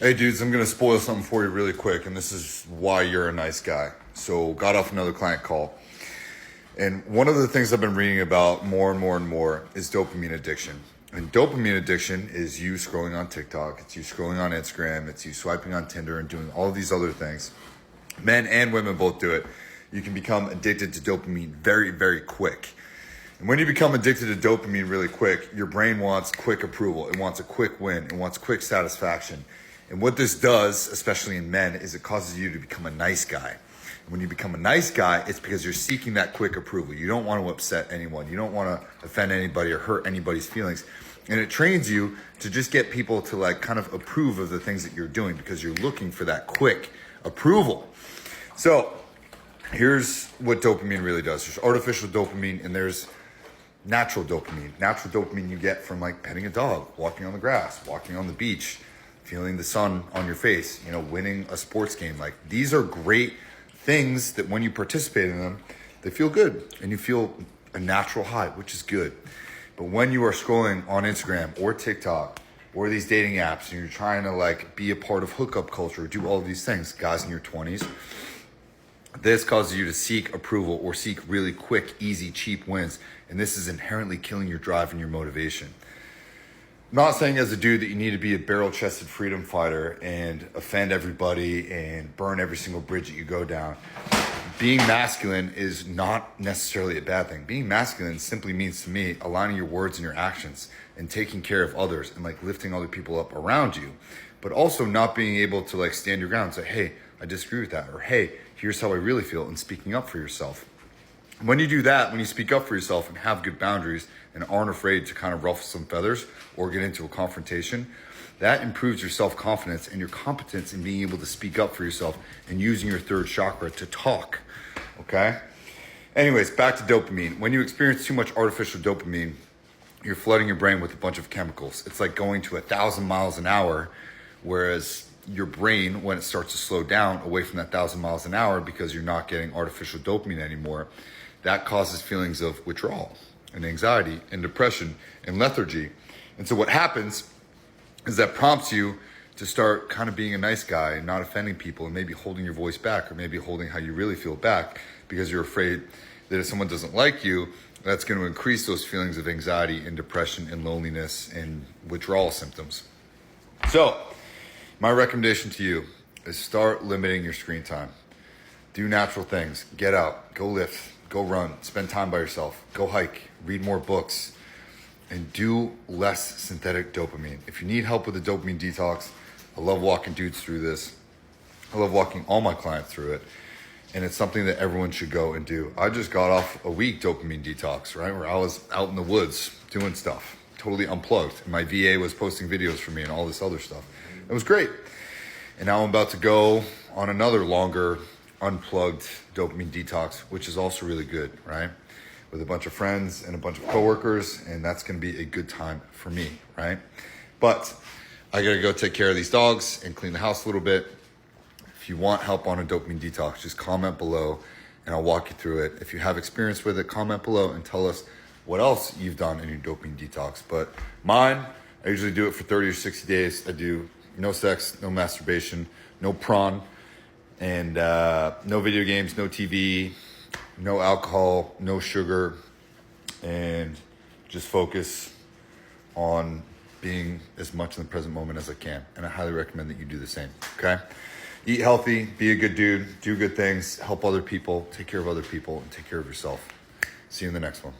Hey dudes, I'm gonna spoil something for you really quick, and this is why you're a nice guy. So got off another client call. And one of the things I've been reading about more and more and more is dopamine addiction. And dopamine addiction is you scrolling on TikTok, it's you scrolling on Instagram, it's you swiping on Tinder and doing all of these other things. Men and women both do it. You can become addicted to dopamine very, very quick. And when you become addicted to dopamine really quick, your brain wants quick approval. It wants a quick win. It wants quick satisfaction. And what this does, especially in men, is it causes you to become a nice guy. And when you become a nice guy, it's because you're seeking that quick approval. You don't want to upset anyone. You don't want to offend anybody or hurt anybody's feelings. And it trains you to just get people to like kind of approve of the things that you're doing because you're looking for that quick approval. So here's what dopamine really does. There's artificial dopamine and there's natural dopamine. Natural dopamine you get from like petting a dog, walking on the grass, walking on the beach, feeling the sun on your face, winning a sports game. Like these are great things that when you participate in them, they feel good and you feel a natural high, which is good. But when you are scrolling on Instagram or TikTok or these dating apps and you're trying to like be a part of hookup culture, do all of these things, guys in your 20s, this causes you to seek approval or seek really quick, easy, cheap wins. And this is inherently killing your drive and your motivation. I'm not saying as a dude that you need to be a barrel-chested freedom fighter and offend everybody and burn every single bridge that you go down. Being masculine is not necessarily a bad thing. Being masculine simply means to me aligning your words and your actions and taking care of others and like lifting other people up around you, but also not being able to like stand your ground and say, hey, I disagree with that, or hey, here's how I really feel, and speaking up for yourself. When you do that, when you speak up for yourself and have good boundaries and aren't afraid to kind of ruffle some feathers or get into a confrontation, that improves your self-confidence and your competence in being able to speak up for yourself and using your third chakra to talk, okay? Anyways, back to dopamine. When you experience too much artificial dopamine, you're flooding your brain with a bunch of chemicals. It's like going to 1,000 miles an hour, whereas your brain, when it starts to slow down away from that 1,000 miles an hour because you're not getting artificial dopamine anymore, that causes feelings of withdrawal and anxiety and depression and lethargy. And so what happens is that prompts you to start kind of being a nice guy and not offending people and maybe holding your voice back or maybe holding how you really feel back because you're afraid that if someone doesn't like you, that's going to increase those feelings of anxiety and depression and loneliness and withdrawal symptoms. So my recommendation to you is start limiting your screen time. Do natural things. Get out. Go lift. Go run. Spend time by yourself. Go hike. Read more books. And do less synthetic dopamine. If you need help with the dopamine detox, I love walking dudes through this. I love walking all my clients through it. And it's something that everyone should go and do. I just got off a week dopamine detox, right? Where I was out in the woods doing stuff, totally unplugged. And my VA was posting videos for me and all this other stuff. It was great. And now I'm about to go on another longer unplugged dopamine detox, which is also really good, right? With a bunch of friends and a bunch of coworkers, and that's gonna be a good time for me, right? But I gotta go take care of these dogs and clean the house a little bit. If you want help on a dopamine detox, just comment below and I'll walk you through it. If you have experience with it, comment below and tell us what else you've done in your dopamine detox. But mine, I usually do it for 30 or 60 days. I do no sex, no masturbation, no prawn, and no video games, no TV, no alcohol, no sugar, and just focus on being as much in the present moment as I can. And I highly recommend that you do the same, okay? Eat healthy, be a good dude, do good things, help other people, take care of other people, and take care of yourself. See you in the next one.